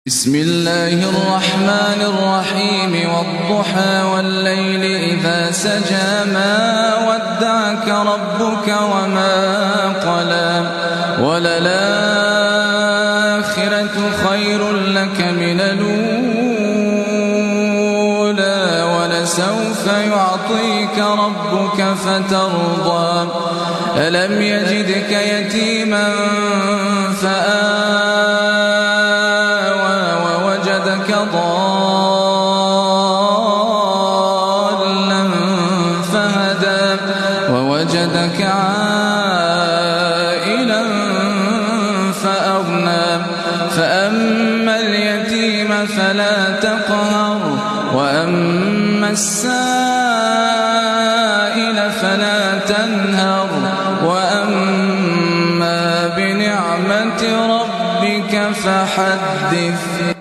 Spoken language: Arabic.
بسم الله الرحمن الرحيم والضحى والليل إذا سجى ما ودعك ربك وما قلى وللآخرة خير لك من الأولى ولسوف يعطيك ربك فترضى ألم يجدك يتيما ووجدك ضالا فهدى ووجدك عائلا فأغنى فأما اليتيم فلا تقهر وأما السائل فلا تنهر وأما بنعمة ربك فحدث.